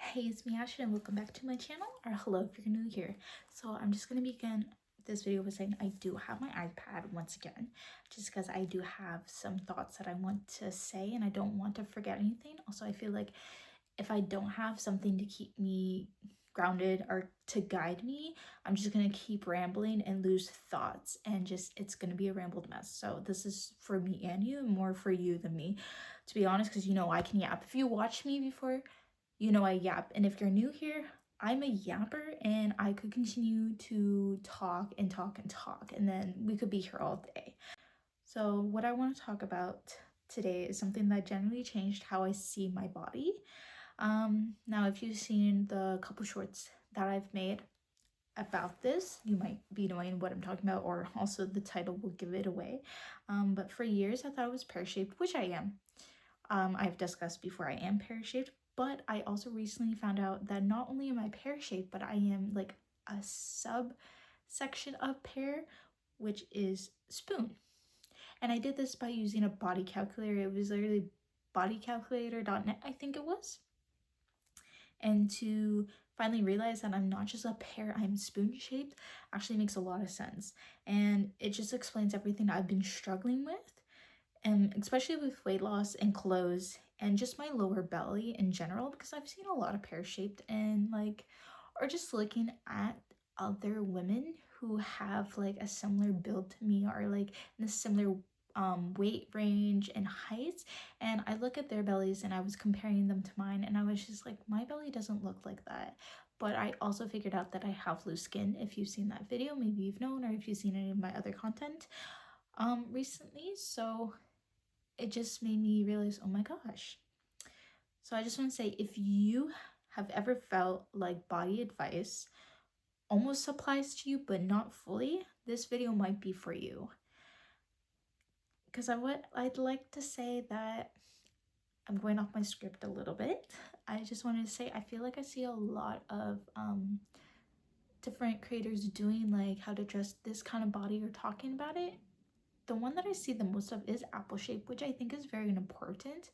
Hey, it's me Ashley and welcome back to my channel, or hello if you're new here. So I'm just going to begin this video with saying I do have my iPad once again, just because I do have some thoughts that I want to say and I don't want to forget anything. Also, I feel like if I don't have something to keep me grounded or to guide me, I'm just going to keep rambling and lose thoughts, and just it's going to be a rambled mess. So this is for me and you, more for you than me, to be honest, because I can yap. If you watched me before, I yap. And if you're new here, I'm a yapper and I could continue to talk and talk and talk, and then we could be here all day. So what I want to talk about today is something that generally changed how I see my body. Now, if you've seen the couple shorts that I've made about this, you might be knowing what I'm talking about, or also the title will give it away. But for years I thought it was pear-shaped, which I am. I've discussed before, I am pear-shaped, but I also recently found out that not only am I pear-shaped, but I am like a subsection of pear, which is spoon. And I did this by using a body calculator. It was literally bodycalculator.net, I think it was. And to finally realize that I'm not just a pear, I'm spoon-shaped, actually makes a lot of sense. And it just explains everything I've been struggling with, and especially with weight loss and clothes and just my lower belly in general, because I've seen a lot of pear-shaped and or just looking at other women who have like a similar build to me, or like in a similar weight range and heights, and I look at their bellies and I was comparing them to mine, and I was just like, my belly doesn't look like that. But I also figured out that I have loose skin. If you've seen that video, maybe you've known, or if you've seen any of my other content recently. So it just made me realize, oh my gosh. So I just want to say, if you have ever felt like body advice almost applies to you but not fully, this video might be for you. Because I'd like to say that I'm going off my script a little bit. I just wanted to say, I feel like I see a lot of different creators doing like how to dress this kind of body or talking about it. The one that I see the most of is apple shape, which I think is very important,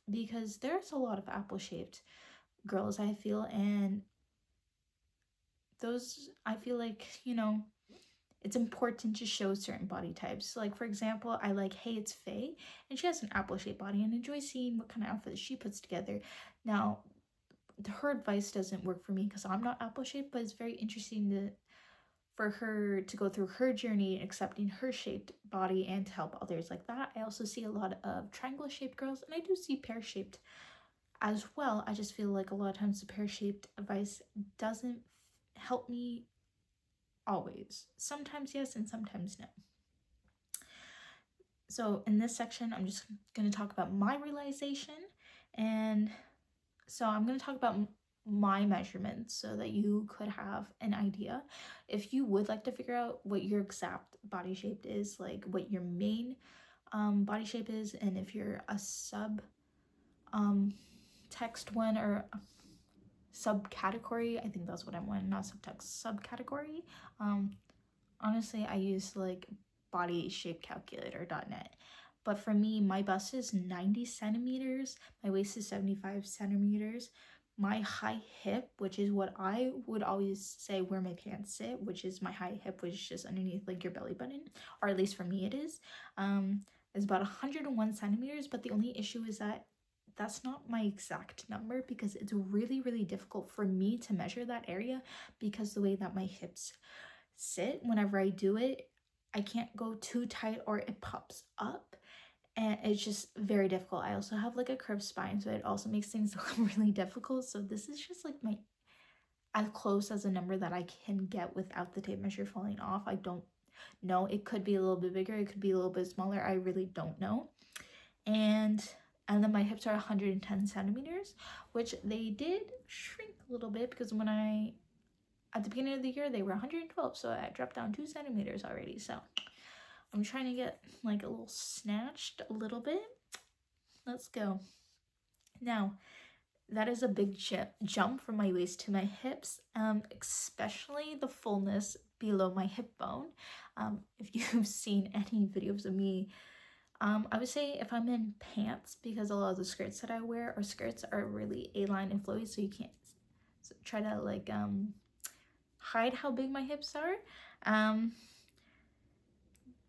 because there's a lot of apple-shaped girls, I feel, and those, I feel like, it's important to show certain body types. Like, for example, I like Hey It's Faye, and she has an apple-shaped body, and enjoy seeing what kind of outfits she puts together. Now, her advice doesn't work for me because I'm not apple-shaped, but it's very interesting for her to go through her journey accepting her shaped body and to help others like that. I also see a lot of triangle-shaped girls, and I do see pear-shaped as well. I just feel like a lot of times the pear-shaped advice doesn't help me always. Sometimes yes and sometimes no. So in this section, I'm just going to talk about my realization, and so I'm going to talk about my measurements so that you could have an idea. If you would like to figure out what your exact body shape is, like what your main body shape is, and if you're a text one or subcategory, I think that's what I want, not subtext, subcategory. Honestly, I use like bodyshapeCalculator.net. But for me, my bust is 90 centimeters, my waist is 75 centimeters. My high hip, which is what I would always say where my pants sit, which is my high hip, which is just underneath like your belly button, or at least for me it is about 101 centimeters. But the only issue is that that's not my exact number, because it's really, really difficult for me to measure that area, because the way that my hips sit, whenever I do it, I can't go too tight or it pops up, and it's just very difficult. I also have like a curved spine, so it also makes things really difficult. So this is just like my as close as a number that I can get without the tape measure falling off. I don't know, it could be a little bit bigger, it could be a little bit smaller, I really don't know. And then my hips are 110 centimeters, which they did shrink a little bit, because when at the beginning of the year, they were 112, so I dropped down 2 centimeters already. So I'm trying to get like a little snatched a little bit. Let's go. Now, that is a big jump from my waist to my hips, especially the fullness below my hip bone. If you've seen any videos of me I would say if I'm in pants, because a lot of the skirts that I wear or skirts are really A-line and flowy, so you can't try to like hide how big my hips are.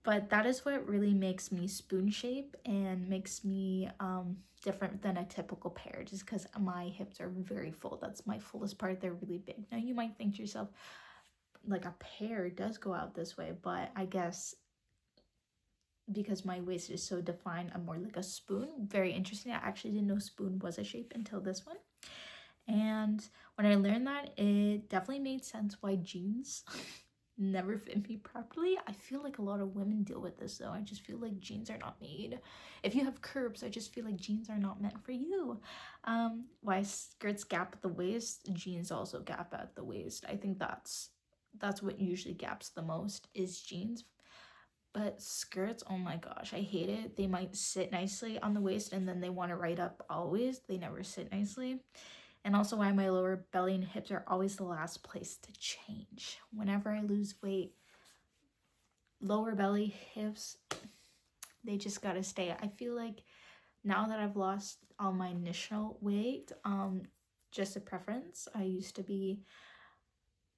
But that is what really makes me spoon shape and makes me different than a typical pear, just because my hips are very full. That's my fullest part. They're really big. Now you might think to yourself, like a pear does go out this way, but I guess because my waist is so defined, I'm more like a spoon. Very interesting. I actually didn't know spoon was a shape until this one. And when I learned that, it definitely made sense why jeans never fit me properly. I feel like a lot of women deal with this though. I just feel like jeans are not made. If you have curves, I just feel like jeans are not meant for you. Why skirts gap at the waist, jeans also gap at the waist. I think that's what usually gaps the most is jeans. But skirts, oh my gosh, I hate it. They might sit nicely on the waist and then they want to right up always. They never sit nicely. And also why my lower belly and hips are always the last place to change. Whenever I lose weight, lower belly, hips, they just gotta stay. I feel like now that I've lost all my initial weight, just a preference. I used to be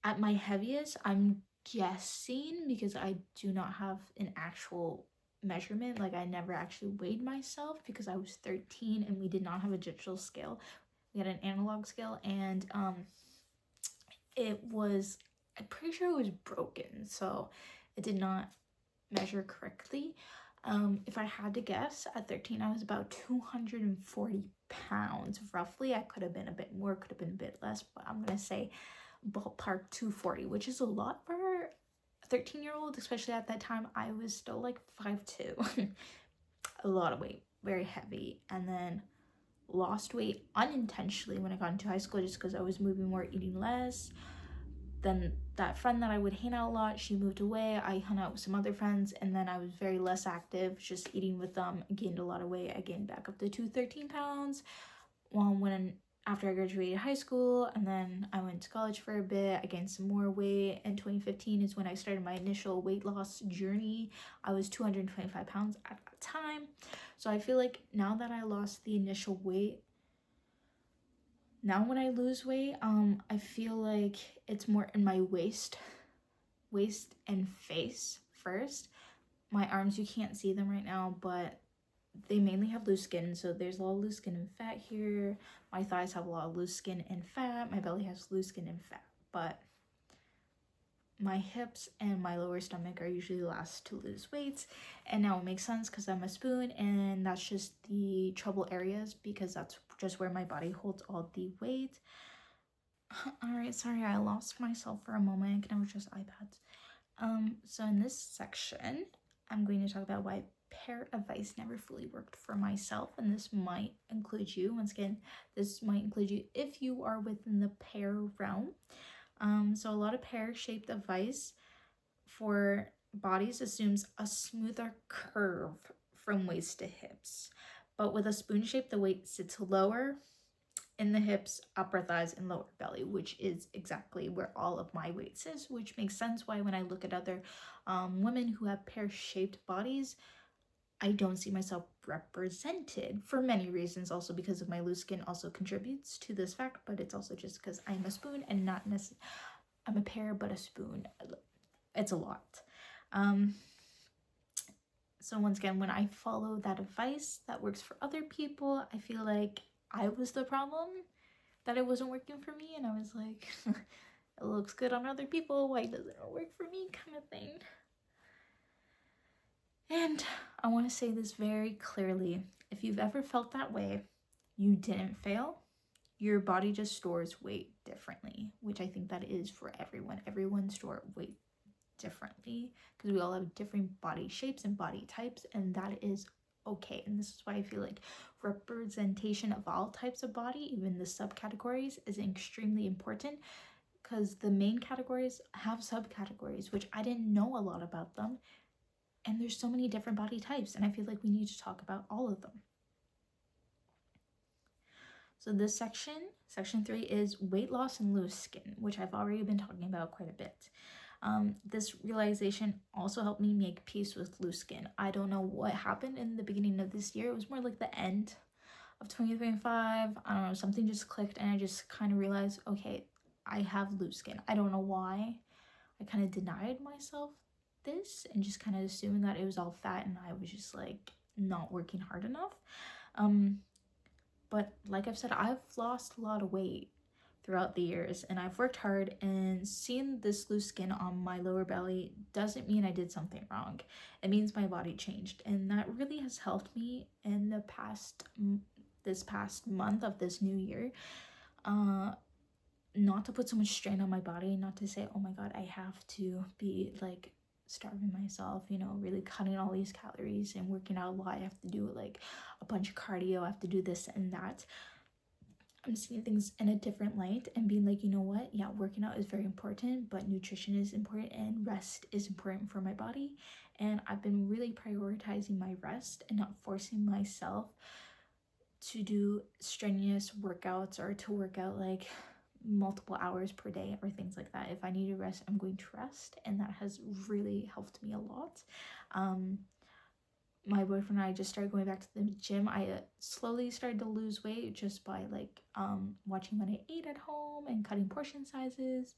at my heaviest, I'm guessing, because I do not have an actual measurement. Like I never actually weighed myself because I was 13 and we did not have a digital scale. We had an analog scale, and it was, I'm pretty sure it was broken, so it did not measure correctly. If I had to guess, at 13 I was about 240 pounds roughly. I could have been a bit more, could have been a bit less, but I'm gonna say ballpark 240, which is a lot for a 13-year-old, especially at that time. I was still like 5'2". A lot of weight, very heavy. And then lost weight unintentionally when I got into high school, just because I was moving more, eating less. Then that friend that I would hang out a lot, she moved away. I hung out with some other friends, and then I was very less active, just eating with them. I gained a lot of weight. I gained back up to 213 pounds after I graduated high school, and then I went to college for a bit. I gained some more weight. In 2015 is when I started my initial weight loss journey. I was 225 pounds at that time. So I feel like now that I lost the initial weight, now when I lose weight, I feel like it's more in my waist and face first. My arms, you can't see them right now, but they mainly have loose skin, so there's a lot of loose skin and fat here. My thighs have a lot of loose skin and fat. My belly has loose skin and fat, but my hips and my lower stomach are usually the last to lose weight. And now it makes sense because I'm a spoon, and that's just the trouble areas because that's just where my body holds all the weight. All right, sorry, I lost myself for a moment. Can I just iPads? So in this section, I'm going to talk about why pear advice never fully worked for myself, and this might include you. Once again, this might include you if you are within the pear realm. So a lot of pear-shaped advice for bodies assumes a smoother curve from waist to hips, but with a spoon shape, the weight sits lower in the hips, upper thighs, and lower belly, which is exactly where all of my weight sits, which makes sense why when I look at other women who have pear-shaped bodies, I don't see myself represented for many reasons. Also because of my loose skin also contributes to this fact, but it's also just because I'm a spoon and not necessarily I'm a pear but a spoon. It's a lot. So once again, when I follow that advice that works for other people, I feel like I was the problem, that it wasn't working for me, and I was like, it looks good on other people, why doesn't it work for me, kind of thing. And I want to say this very clearly. If you've ever felt that way, you didn't fail. Your body just stores weight differently, which I think that is for everyone. Everyone stores weight differently because we all have different body shapes and body types, and that is okay. And this is why I feel like representation of all types of body, even the subcategories, is extremely important because the main categories have subcategories, which I didn't know a lot about them. And there's so many different body types, and I feel like we need to talk about all of them. So this section 3, is weight loss and loose skin, which I've already been talking about quite a bit. This realization also helped me make peace with loose skin. I don't know what happened in the beginning of this year. It was more like the end of 2025. I don't know, something just clicked and I just kind of realized, okay, I have loose skin. I don't know why. I kind of denied myself this and just kind of assumed that it was all fat and I was just like not working hard enough. But like I've said, I've lost a lot of weight throughout the years and I've worked hard, and seeing this loose skin on my lower belly doesn't mean I did something wrong. It means my body changed, and that really has helped me in this past month of this new year. Not to put so much strain on my body, not to say, oh my god, I have to be like starving myself, you know, really cutting all these calories and working out a lot. I have to do like a bunch of cardio, I have to do this and that. I'm seeing things in a different light and being like, you know what, yeah, working out is very important, but nutrition is important and rest is important for my body. And I've been really prioritizing my rest and not forcing myself to do strenuous workouts or to work out like multiple hours per day or things like that. If I need to rest, I'm going to rest, and that has really helped me a lot. My boyfriend and I just started going back to the gym. I slowly started to lose weight just by like watching what I ate at home and cutting portion sizes,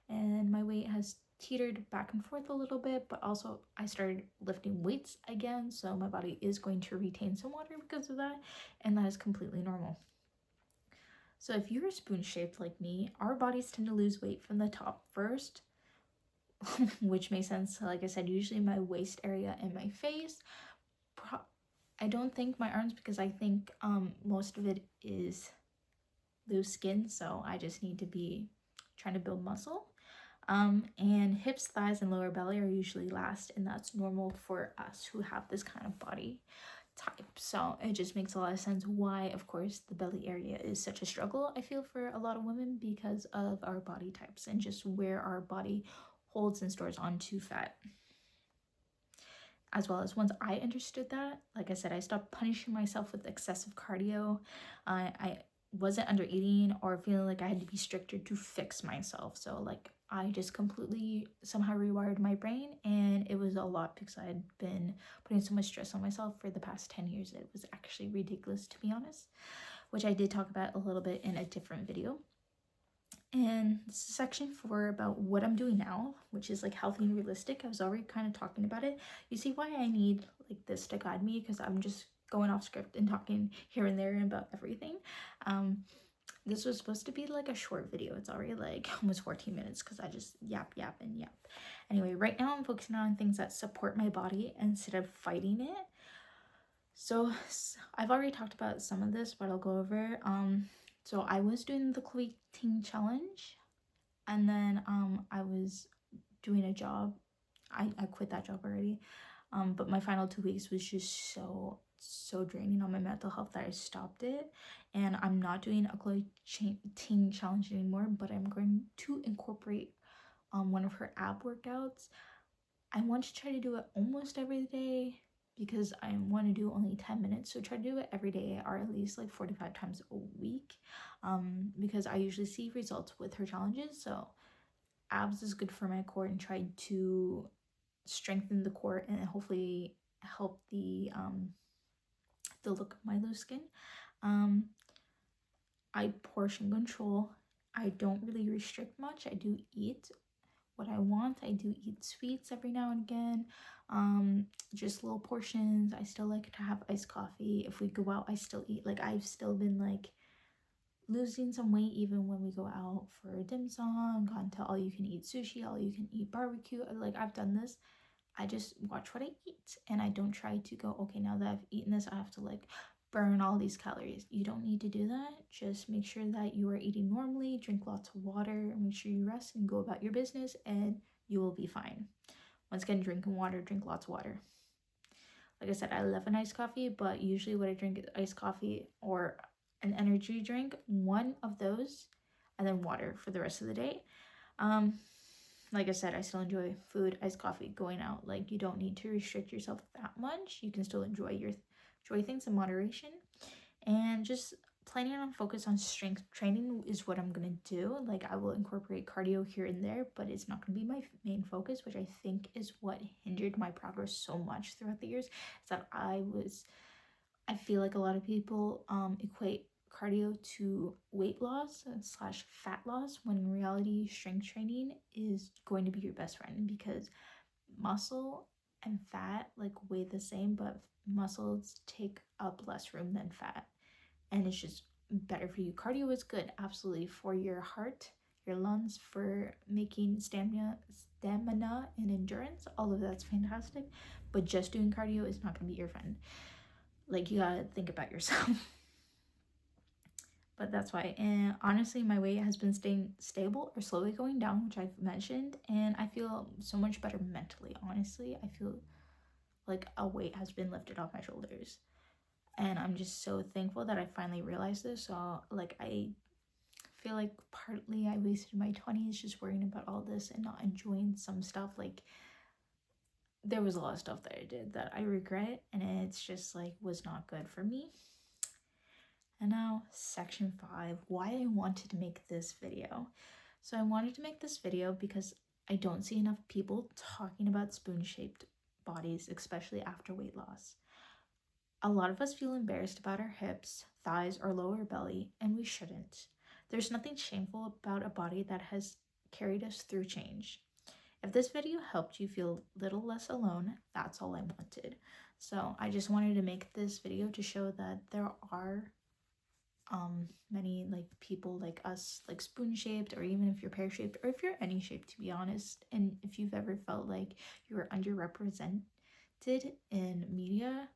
and my weight has teetered back and forth a little bit, but also I started lifting weights again, so my body is going to retain some water because of that, and that is completely normal. So if you're spoon shaped like me, our bodies tend to lose weight from the top first, which makes sense. Like I said, usually my waist area and my face. I don't think my arms, because I think most of it is loose skin, so I just need to be trying to build muscle. And hips, thighs, and lower belly are usually last, and that's normal for us who have this kind of body type. So it just makes a lot of sense why, of course, the belly area is such a struggle, I feel, for a lot of women because of our body types and just where our body holds and stores onto fat. As well as once I understood that, like I said, I stopped punishing myself with excessive cardio. I wasn't under eating or feeling like I had to be stricter to fix myself. So like I just completely somehow rewired my brain, and it was a lot because I had been putting so much stress on myself for the past 10 years. It was actually ridiculous, to be honest, which I did talk about a little bit in a different video. And this is section 4 about what I'm doing now, which is like healthy and realistic. I was already kind of talking about it. You see why I need like this to guide me, because I'm just going off script and talking here and there about everything. This was supposed to be like a short video. It's already like almost 14 minutes because I just yap. Anyway, right now I'm focusing on things that support my body instead of fighting it. So I've already talked about some of this, but I'll go over. So I was doing the Chloe Ting challenge, and then I was doing a job. I quit that job already. But my final 2 weeks was just so draining on my mental health that I stopped it. And I'm not doing a Chloe Ting challenge anymore, but I'm going to incorporate one of her ab workouts. I want to try to do it almost every day because I want to do only 10 minutes. So try to do it every day or at least like 45 times a week, because I usually see results with her challenges. So abs is good for my core, and try to strengthen the core and hopefully help the look of my loose skin. I portion control. I don't really restrict much. I do eat what I want. I do eat sweets every now and again, just little portions. I still like to have iced coffee. If we go out, I still eat. Like I've still been like losing some weight even when we go out for dim sum, gone to all you can eat sushi, all you can eat barbecue. Like I've done this. I just watch what I eat, and I don't try to go, okay, now that I've eaten this, I have to like burn all these calories. You don't need to do that. Just make sure that you are eating normally, drink lots of water, make sure you rest and go about your business, and you will be fine. Once again, drink water, drink lots of water. Like I said, I love an iced coffee, but usually what I drink is iced coffee or an energy drink, one of those, and then water for the rest of the day. Like I said, I still enjoy food, iced coffee, going out. Like you don't need to restrict yourself that much. You can still enjoy things in moderation. And just planning on focus on strength training is what I'm gonna do. Like I will incorporate cardio here and there, but it's not gonna be my main focus, which I think is what hindered my progress so much throughout the years. Is that I feel like a lot of people equate cardio to weight loss slash fat loss, when in reality strength training is going to be your best friend, because muscle and fat like weigh the same, but muscles take up less room than fat, and it's just better for you. Cardio is good, absolutely, for your heart, your lungs, for making stamina and endurance. All of that's fantastic, but just doing cardio is not going to be your friend. Like, you gotta think about yourself. But that's why. And honestly, my weight has been staying stable or slowly going down, which I've mentioned, and I feel so much better mentally. Honestly, I feel like a weight has been lifted off my shoulders, and I'm just so thankful that I finally realized this. So like, I feel like partly I wasted my 20s just worrying about all this and not enjoying some stuff. Like, there was a lot of stuff that I did that I regret, and it's just like was not good for me. And now section 5, why I wanted to make this video. So I wanted to make this video because I don't see enough people talking about spoon-shaped bodies, especially after weight loss. A lot of us feel embarrassed about our hips, thighs, or lower belly, and we shouldn't. There's nothing shameful about a body that has carried us through change. If this video helped you feel a little less alone, that's all I wanted. So I just wanted to make this video to show that there are many like people like us, like spoon-shaped, or even if you're pear-shaped, or if you're any shape, to be honest. And if you've ever felt like you were underrepresented in media,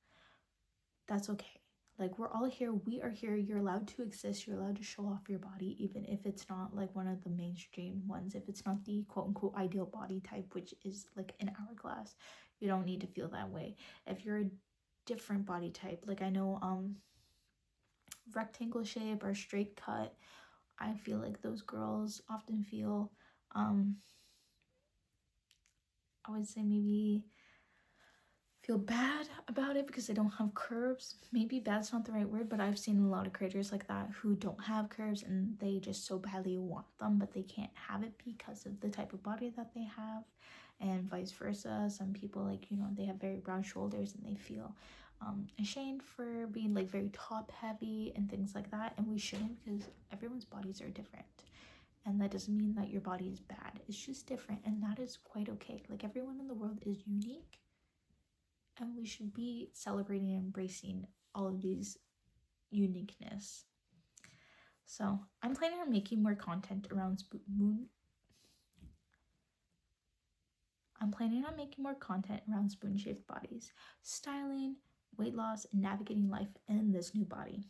that's okay. Like, we're all here, we are here, you're allowed to exist, you're allowed to show off your body, even if it's not like one of the mainstream ones, if it's not the quote-unquote ideal body type, which is like an hourglass. You don't need to feel that way. If you're a different body type, like I know rectangle shape or straight cut, I feel like those girls often feel I would say maybe feel bad about it because they don't have curves. Maybe bad's not the right word, but I've seen a lot of creators like that who don't have curves and they just so badly want them, but they can't have it because of the type of body that they have, and vice versa. Some people, like, you know, they have very broad shoulders and they feel ashamed for being like very top heavy and things like that, and we shouldn't, because everyone's bodies are different. And that doesn't mean that your body is bad. It's just different, and that is quite okay. Like, everyone in the world is unique, and we should be celebrating and embracing all of these uniqueness. So I'm planning on making more content around spoon-shaped bodies, styling, weight loss, and navigating life in this new body.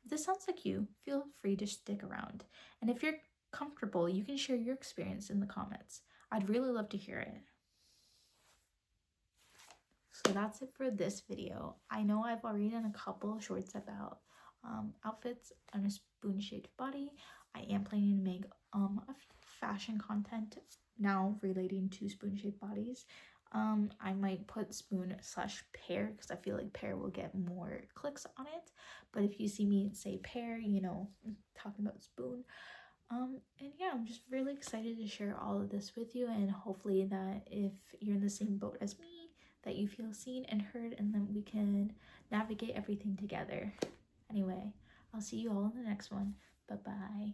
If this sounds like you, feel free to stick around. And if you're comfortable, you can share your experience in the comments. I'd really love to hear it. So that's it for this video. I know I've already done a couple shorts about outfits on a spoon-shaped body. I am planning to make a fashion content now relating to spoon-shaped bodies. I might put spoon slash pear because I feel like pear will get more clicks on it. But if you see me say pear, you know, I'm talking about spoon. And yeah, I'm just really excited to share all of this with you, and hopefully that if you're in the same boat as me, that you feel seen and heard, and then we can navigate everything together. Anyway, I'll see you all in the next one. Bye-bye.